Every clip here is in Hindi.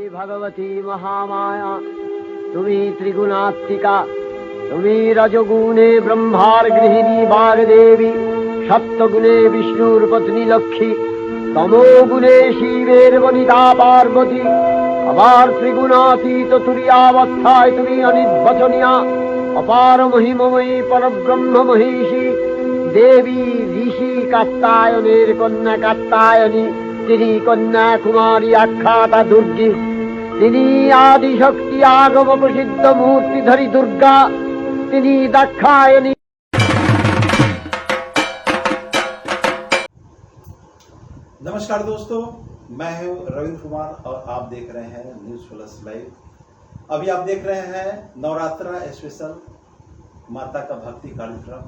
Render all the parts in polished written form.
भगवती महामाया तुम्ही त्रिगुणात्मिका तुम्ही रजगुणे ब्रह्मार गृहिणी वाग्देवी सप्तगुणे विष्णुर्पत्नी लक्ष्मी तमोगुणे शिवेर्वनिता पार्वती अपार त्रिगुणातीत तुरीयावस्थाय तुम्ही अनिर्वचनीया अपार महिममयी परब्रह्म महिषी देवी ऋषि कात्यायनेर कन्या कात्यायनी तिनी कन्या कुमारी आख्याता दुर्गी तिनी आदिशक्ति आगम प्रसिद्ध मूर्तिधरी दुर्गा तिनी दाक्षायणी। नमस्कार दोस्तों, मैं हूं रविंद्र कुमार और आप देख रहे हैं न्यूज प्लस लाइव। अभी आप देख रहे हैं नवरात्रा स्पेशल माता का भक्ति कार्यक्रम।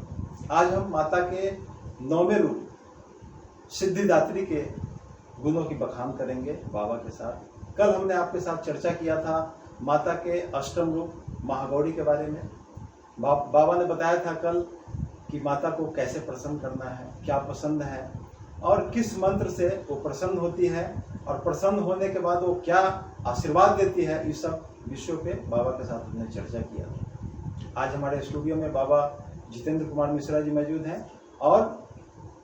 आज हम माता के 9वें रूप सिद्धिदात्री के गुणों की बखान करेंगे बाबा के साथ। कल हमने आपके साथ चर्चा किया था माता के अष्टम रूप महागौरी के बारे में। बाबा ने बताया था कल कि माता को कैसे प्रसन्न करना है, क्या पसंद है और किस मंत्र से वो प्रसन्न होती है और प्रसन्न होने के बाद वो क्या आशीर्वाद देती है। इस सब विषयों पे बाबा के साथ हमने चर्चा किया। आज हमारे स्टूडियो में बाबा जितेंद्र कुमार मिश्रा जी मौजूद हैं और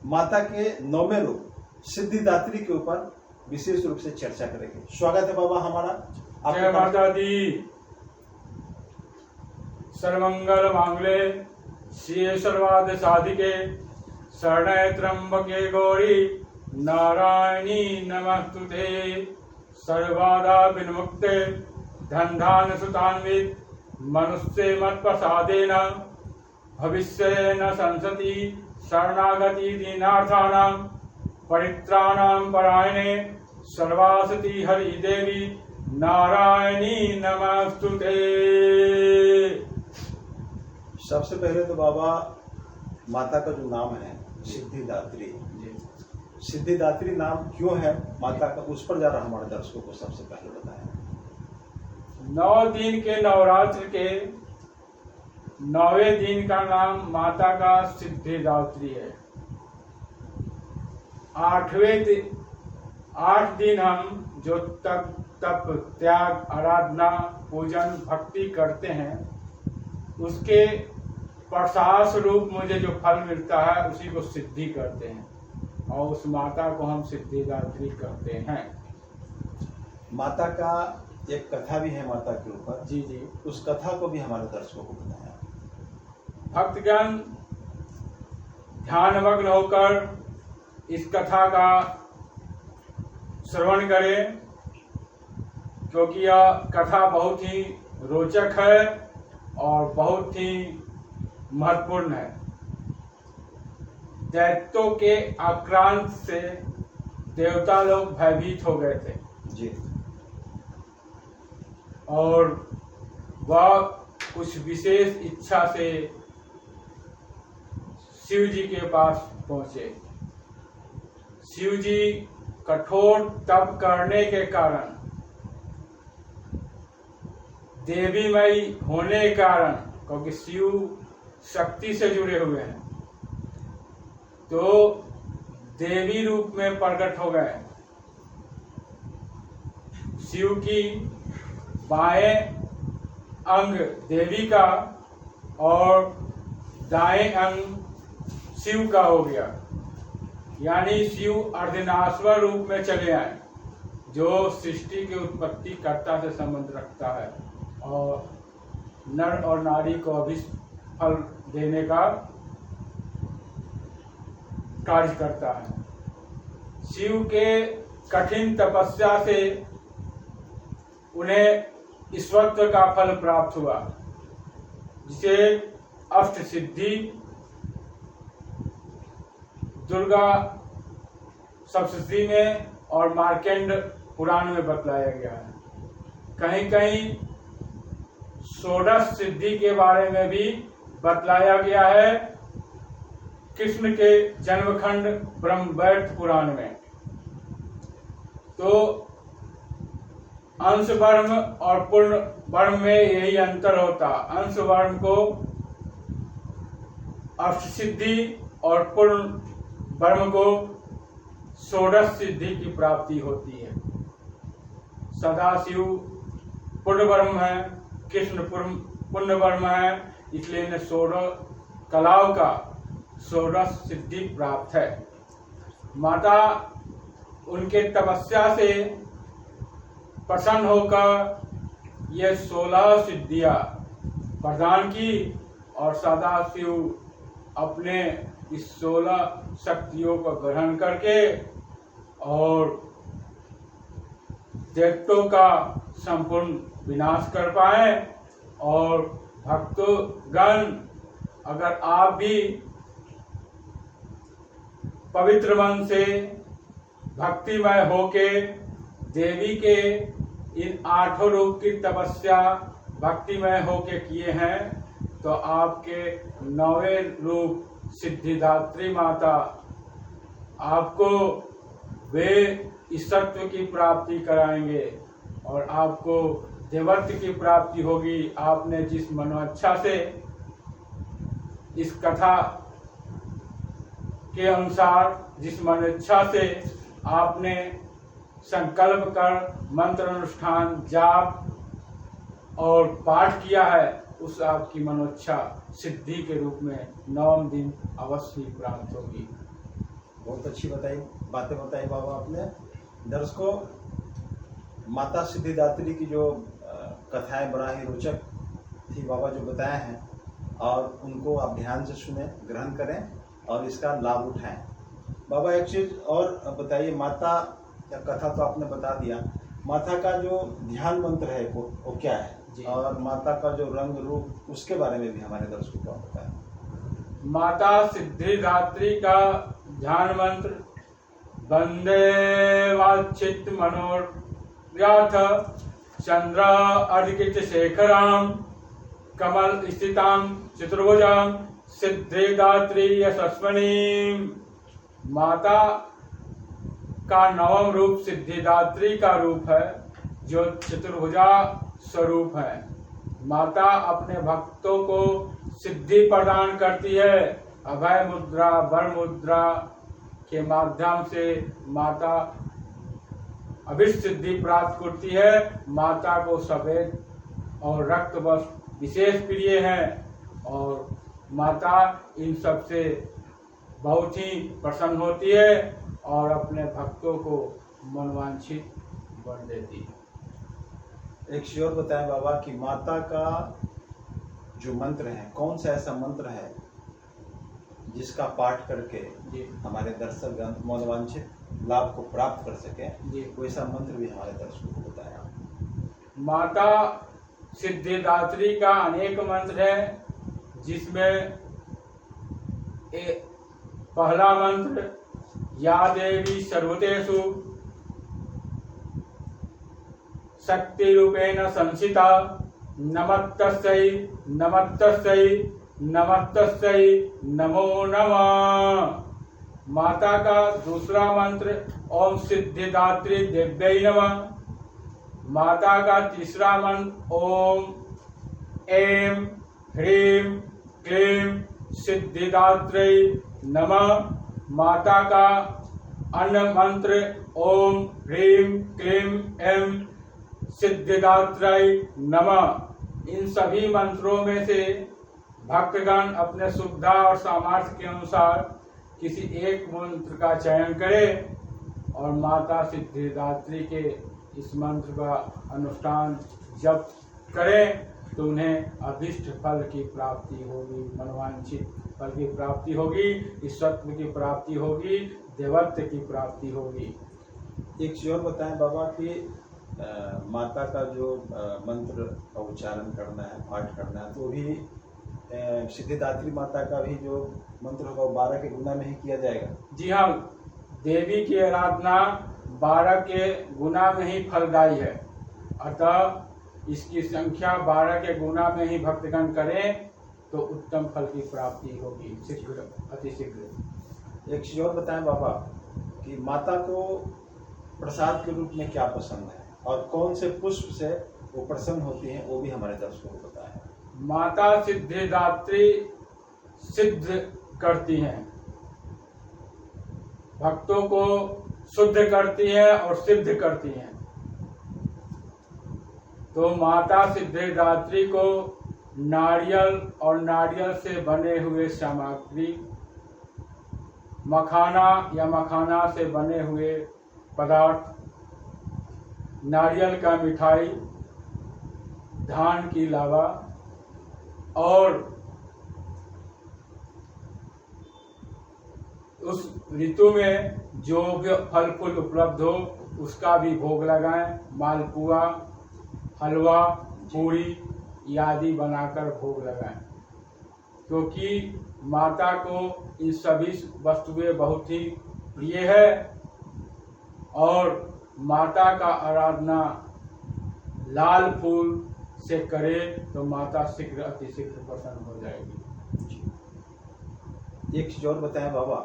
माता के 9वें रूप सिद्धिदात्री के ऊपर विशेष रूप से चर्चा करेंगे। स्वागत है बाबा हमारा। जय माता दी। सर्वमंगल मांगले शिवे सर्वार्थ साधिके शरण्ये त्र्यंबके गौरी नारायणी नमस्तुते। सर्वबाधा विनिर्मुक्ते धनधान्य सुतान्वित मनुष्य मत प्रसादेन भविष्य न संसति शरणागति दीनार्थानां परित्राणां परायणे सर्वासति हरि देवी नारायणी नमस्तुते। सबसे पहले तो बाबा माता का जो नाम है सिद्धिदात्री, सिद्धिदात्री नाम क्यों है माता का, उस पर जरा हमारे दर्शकों को सबसे पहले बताएं। 9 दिन के नवरात्र के 9वें दिन का नाम माता का सिद्धिदात्री है। 8 दिन हम जो तप त्याग आराधना पूजन भक्ति करते हैं उसके प्रसाद स्वरूप मुझे जो फल मिलता है उसी को सिद्धि करते हैं और उस माता को हम सिद्धिदात्री करते हैं। माता का एक कथा भी है माता के ऊपर। जी जी, उस कथा को भी हमारे दर्शकों को बताया। भक्तगण ध्यानमग्न होकर इस कथा का श्रवण करें क्योंकि यह कथा बहुत ही रोचक है और बहुत ही महत्वपूर्ण है। दैत्यों के आक्रांत से देवता लोग भयभीत हो गए थे जी, और वह कुछ विशेष इच्छा से शिव जी के पास पहुंचे। शिव जी कठोर तप करने के कारण देवीमयी होने के कारण, क्योंकि शिव शक्ति से जुड़े हुए हैं, तो देवी रूप में प्रकट हो गए। शिव की बाएं अंग देवी का और दाएं अंग शिव का हो गया, यानी शिव अर्धनाश्वर रूप में चले आए जो सृष्टि की उत्पत्ति कर्ता से संबंध रखता है और नर और नारी को अभिष्ट फल देने का कार्य करता है। शिव के कठिन तपस्या से उन्हें ईश्वरत्व का फल प्राप्त हुआ जिसे अष्ट सिद्धि दुर्गा सप्तशती में और मार्केंड पुराण में बतलाया गया है। कहीं कहीं षोडश सिद्धि के बारे में भी बतलाया गया है कृष्ण के जन्मखंड ब्रह्मवैवर्त पुराण में। तो अंश वर्म और पूर्ण वर्म में यही अंतर होता। अंश वर्म को अष्ट सिद्धि और पूर्ण वर्म को षोडश सिद्धि की प्राप्ति होती है। सदाशिव पूर्ण ब्रह्म है, कृष्ण पुण्य ब्रह्म है, इसलिए इन्हें 16 कलाओं का 16 सिद्धि प्राप्त है। माता उनके तपस्या से प्रसन्न होकर ये 16 सिद्धियां प्रदान की और सदाशिव अपने इस 16 शक्तियों को ग्रहण करके और दैत्यों का संपूर्ण विनाश कर पाए। और भक्तगण, अगर आप भी पवित्र मन से भक्तिमय होके देवी के इन 8 रूप की तपस्या भक्तिमय होके किए हैं तो आपके 9वें रूप सिद्धिदात्री माता आपको वे ईश्वरत्व की प्राप्ति कराएंगे और आपको देवत्व की प्राप्ति होगी। आपने जिस मनोच्छा से इस कथा के अनुसार जिस मनोच्छा से आपने संकल्प कर मंत्र अनुष्ठान जाप और पाठ किया है, उस आपकी मनोच्छा सिद्धि के रूप में 9वें दिन अवश्य ही प्राप्त होगी। बहुत अच्छी बातें बताई बाबा आपने। दर्शकों, माता सिद्धिदात्री की जो कथाएं बड़ा ही रोचक थी, बाबा जो बताए हैं, और उनको आप ध्यान से सुने, ग्रहण करें और इसका लाभ उठाएं। बाबा एक चीज और बताइए, माता या कथा तो आपने बता दिया, माता का जो ध्यान मंत्र है वो क्या है जी। और माता का जो रंग रूप, उसके बारे में भी हमारे दर्शकों को आप बताएं। माता सिद्धिदात्री का ध्यान मंत्र वंदे वाचित मनोरथ चंद्र अर्घित शेखराम कमल स्थिताम चतुर्भुजाम सिद्धिदात्री यशस्विनी। माता का 9वां रूप सिद्धिदात्री का रूप है, जो चतुर्भुजा स्वरूप है। माता अपने भक्तों को सिद्धि प्रदान करती है। अभय मुद्रा, वर मुद्रा के माध्यम से माता अभिष्ट सिद्धि प्राप्त करती है। माता को सफेद और रक्त वस्त्र विशेष प्रिय हैं और माता इन सब से बहुत ही प्रसन्न होती है और अपने भक्तों को मनवांछित वर देती है। एक श्योर बताएं बाबा कि माता का जो मंत्र है, कौन सा ऐसा मंत्र है जिसका पाठ करके जी हमारे दर्शक मनोवांछित लाभ को प्राप्त कर सके, जी। कोई सा मंत्र भी हमारे दर्शकों को बताया। माता सिद्धिदात्री का अनेक मंत्र है, जिसमें पहला मंत्र या देवी सर्वतेषु शक्ति रूपेण संसिता नमस्तस्यै नमस्तस्यै नमस्तस्यै नमो नमः। माता का दूसरा मंत्र ओम सिद्धिदात्री देव्यै नमः। माता का तीसरा मंत्र ओम ऐं ह्रीं क्लीं सिद्धिदात्रै नमः। माता का अन्य मंत्र ओम ह्रीं क्लीं ऐं सिद्धिदात्रै नमः। इन सभी मंत्रों में से भक्तगण अपने सुविधा और सामर्थ्य के अनुसार किसी एक मंत्र का चयन करें और माता सिद्धिदात्री के इस मंत्र का अनुष्ठान जब करें तो उन्हें अभिष्ट फल की प्राप्ति होगी, मनोवांछित फल की प्राप्ति होगी, ईश्वरत्व की प्राप्ति होगी, देवत्व की प्राप्ति होगी। एक चीज और बताएं बाबा कि माता का जो मंत्र का उच्चारण करना है, पाठ करना है, तो भी सिद्धिदात्री माता का भी जो मंत्र होगा 12 के गुना में ही किया जाएगा। जी हाँ, देवी की आराधना 12 के गुना में ही फलदायी है, अतः इसकी संख्या 12 के गुना में ही भक्तगण करें तो उत्तम फल की प्राप्ति होगी, शीघ्र अति शीघ्र। एक चीज और बताएं बाबा कि माता को प्रसाद के रूप में क्या पसंद है और कौन से पुष्प से वो प्रसन्न होती हैं, वो भी हमारे दर्शकों को बताएं। माता सिद्धिदात्री सिद्ध करती हैं, भक्तों को शुद्ध करती हैं और सिद्ध करती हैं। तो माता सिद्धिदात्री को नारियल और नारियल से बने हुए सामग्री, मखाना या मखाना से बने हुए पदार्थ, नारियल का मिठाई, धान की लावा और उस ऋतु में जो भी फल फूल उपलब्ध हो उसका भी भोग लगाएं। मालपुआ, हलवा, पूरी आदि बनाकर भोग लगाएं, क्योंकि माता को इन सभी वस्तुएं बहुत ही प्रिय है और माता का आराधना लाल फूल से करे तो माता शीघ्र अतिशीघ्र प्रसन्न हो जाएगी। एक चीज और बताएं बाबा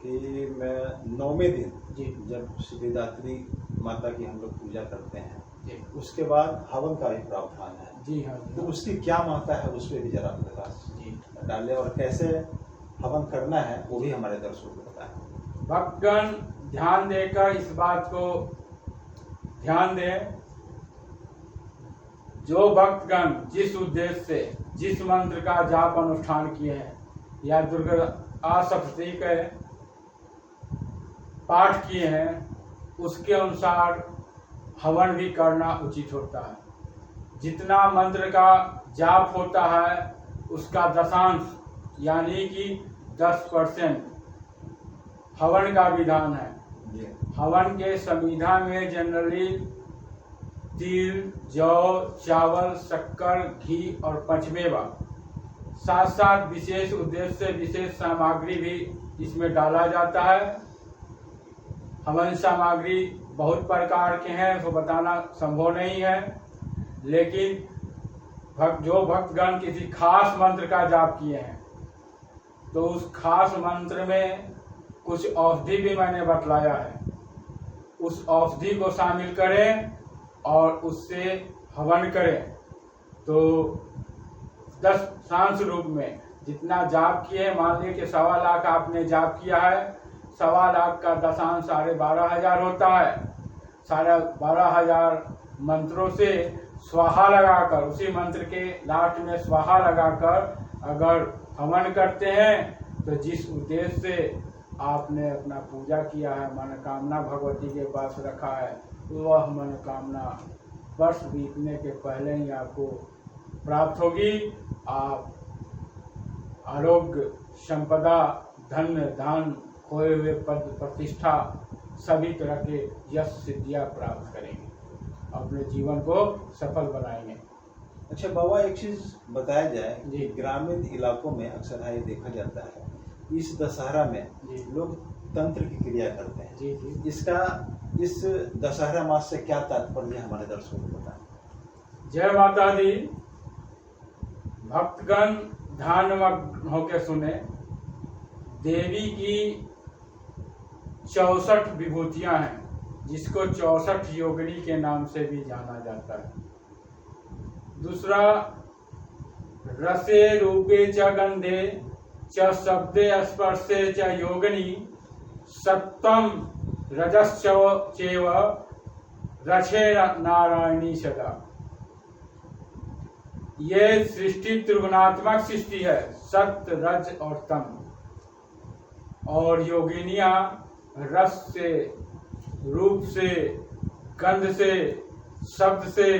कि मैं 9वें दिन जी जब सिद्धिदात्री माता की हम लोग पूजा करते हैं जी उसके बाद हवन का भी प्रावधान है, जी हाँ तो उसकी क्या महत्ता है उस पर भी जरा प्रकाश जी। डालें और कैसे हवन करना है वो भी हमारे दर्शकों को बताएं। भक्तगण ध्यान देकर इस बात को ध्यान दें, जो भक्तगण जिस उद्देश्य से जिस मंत्र का जाप अनुष्ठान किए हैं या दुर्गा सप्तशती के पाठ किए हैं उसके अनुसार हवन भी करना उचित होता है। जितना मंत्र का जाप होता है उसका दशांश यानी कि 10% हवन का विधान है। हवन के संविधा में जनरली तिल, जौ, चावल, शक्कर, घी और पंचमेवा, साथ साथ विशेष उद्देश्य से विशेष सामग्री भी इसमें डाला जाता है। हवन सामग्री बहुत प्रकार के हैं, उसको बताना संभव नहीं है, लेकिन जो भक्तगण किसी खास मंत्र का जाप किए हैं तो उस खास मंत्र में कुछ औषधि भी मैंने बतलाया है, उस औषधि को शामिल करें और उससे हवन करें तो 10 रूप में जितना जाप किए, मान लीजिए कि 1.25 लाख आपने जाप किया है, 1.25 लाख का दशांश 12,500 होता है। 12,500 मंत्रों से स्वाहा लगाकर, उसी मंत्र के लास्ट में स्वाहा लगाकर अगर हवन करते हैं तो जिस उद्देश्य से आपने अपना पूजा किया है, मनोकामना भगवती के पास रखा है, वह मनोकामना वर्ष बीतने के पहले ही आपको प्राप्त होगी। आप आरोग्य, संपदा, धन, धान, खोए हुए पद, प्रतिष्ठा, सभी तरह के यश सिद्धियां प्राप्त करेंगे, अपने जीवन को सफल बनाएंगे। अच्छा बाबा, एक चीज बताया जाए जी। कि ग्रामीण इलाकों में अक्सर ये देखा जाता है इस दशहरा में जी। लोग तंत्र की क्रिया करते हैं। जी जी। इसका इस दशहरा मास से क्या तात्पर्य है हमारे दर्शकों को बताएं। जय माता दी। भक्तगण ध्यानमग्न होकर सुने। देवी की 64 विभूतियां हैं जिसको 64 योगिनी के नाम से भी जाना जाता है। दूसरा, रसे रूपे च गंधे च शब्दे स्पर्शे च योगिनी सत्वम रजश्चैव रचे नारायणी सदा। ये सृष्टि त्रिगुणात्मक सृष्टि है, सत्य, रज और तम। और योगिनियां रस से, रूप से, गंध से, शब्द से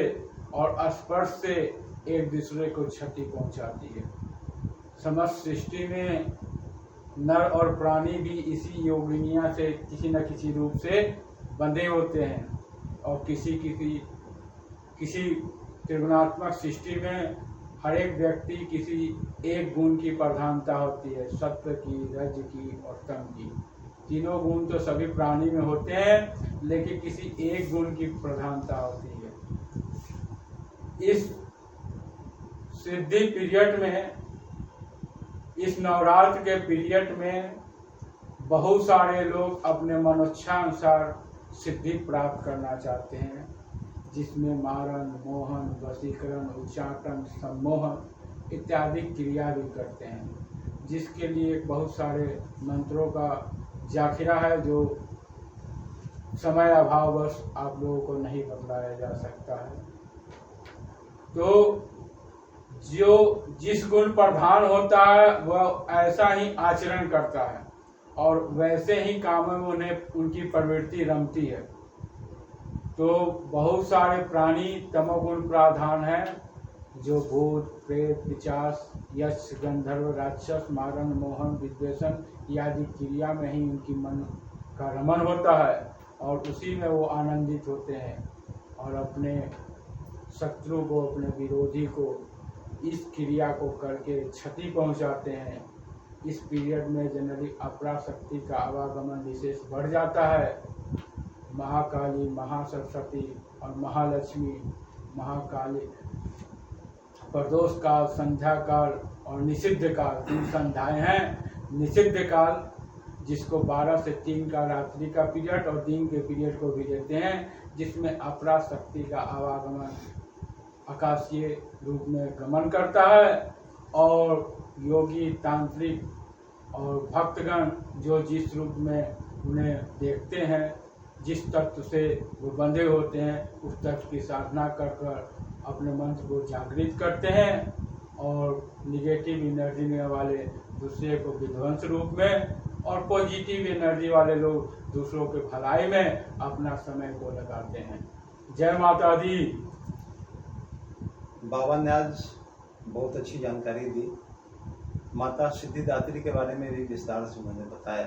और स्पर्श से एक दूसरे को क्षति पहुंचाती है। समस्त सृष्टि में नर और प्राणी भी इसी योगिनियां से किसी न किसी रूप से बंधे होते हैं और किसी त्रिगुणात्मक सृष्टि में हर एक व्यक्ति किसी एक गुण की प्रधानता होती है, सत्व की, रज की और तम की। तीनों गुण तो सभी प्राणी में होते हैं, लेकिन किसी एक गुण की प्रधानता होती है। इस सिद्धि पीरियड में, इस नवरात्र के पीरियड में बहुत सारे लोग अपने मनोच्छा अनुसार सिद्धि प्राप्त करना चाहते हैं, जिसमें मारण, मोहन, वशीकरण, उच्चाटन, सम्मोहन इत्यादि क्रिया भी करते हैं, जिसके लिए बहुत सारे मंत्रों का जाखिरा है जो समय अभाववश आप लोगों को नहीं बतलाया जा सकता है। तो जो जिस गुण प्रधान होता है वह ऐसा ही आचरण करता है और वैसे ही कामों में उन्हें उनकी प्रवृत्ति रमती है। तो बहुत सारे प्राणी तमोगुण प्रधान है, जो भूत प्रेत पिशाच यक्ष गंधर्व राक्षस मारण मोहन विद्वेषण आदि क्रिया में ही उनकी मन का रमन होता है और उसी में वो आनंदित होते हैं और अपने शत्रु को अपने विरोधी को इस क्रिया को करके क्षति पहुंचाते हैं। इस पीरियड में जनरली अपरा शक्ति का आवागमन विशेष बढ़ जाता है। महाकाली महासरस्वती और महालक्ष्मी महाकाली प्रदोष काल संध्या काल और निषिद्ध काल 3 संध्याएं हैं। निषिद्ध काल जिसको 12 से 3 का रात्रि का पीरियड और दिन के पीरियड को भी लेते हैं, जिसमें अपरा शक्ति का आवागमन आकाशीय रूप में गमन करता है और योगी तांत्रिक और भक्तगण जो जिस रूप में उन्हें देखते हैं, जिस तत्व से वो बंधे होते हैं, उस तत्व की साधना कर अपने मंत्र को जागृत करते हैं और निगेटिव एनर्जी वाले दूसरे को विध्वंस रूप में और पॉजिटिव एनर्जी वाले लोग दूसरों के भलाई में अपना समय को लगाते हैं। जय माता दी। बाबा ने आज बहुत अच्छी जानकारी दी। माता सिद्धिदात्री के बारे में भी विस्तार से उन्होंने बताया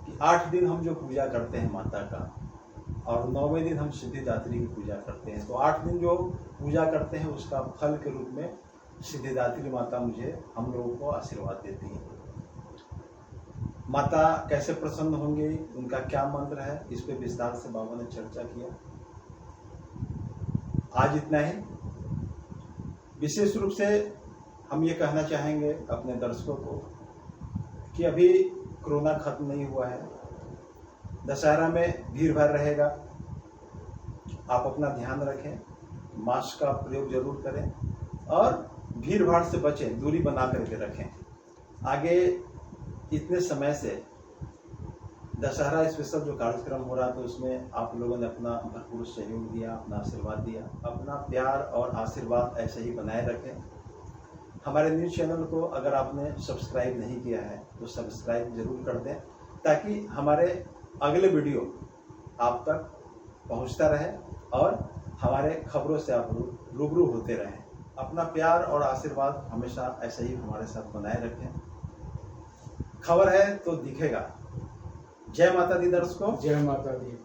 कि 8 दिन हम जो पूजा करते हैं माता का और 9वें दिन हम सिद्धिदात्री की पूजा करते हैं, तो 8 दिन जो पूजा करते हैं उसका फल के रूप में सिद्धिदात्री माता मुझे हम लोगों को आशीर्वाद देती है। माता कैसे प्रसन्न होंगे, उनका क्या मंत्र है, इस पे विस्तार से बाबा ने चर्चा किया। आज इतना ही। विशेष रूप से हम ये कहना चाहेंगे अपने दर्शकों को कि अभी कोरोना खत्म नहीं हुआ है। दशहरा में भीड़ भाड़ रहेगा, आप अपना ध्यान रखें, मास्क का प्रयोग जरूर करें और भीड़ भाड़ से बचें, दूरी बना करके रखें। आगे इतने समय से दशहरा स्पेशल जो कार्यक्रम हो रहा था उसमें आप लोगों ने अपना भरपूर सहयोग दिया, अपना आशीर्वाद दिया। अपना प्यार और आशीर्वाद ऐसे ही बनाए रखें। हमारे न्यूज़ चैनल को अगर आपने सब्सक्राइब नहीं किया है तो सब्सक्राइब जरूर कर दें, ताकि हमारे अगले वीडियो आप तक पहुंचता रहे और हमारे खबरों से आप रूबरू होते रहें। अपना प्यार और आशीर्वाद हमेशा ऐसे ही हमारे साथ बनाए रखें। खबर है तो दिखेगा। जय माता दी दर्शकों। जय माता दी।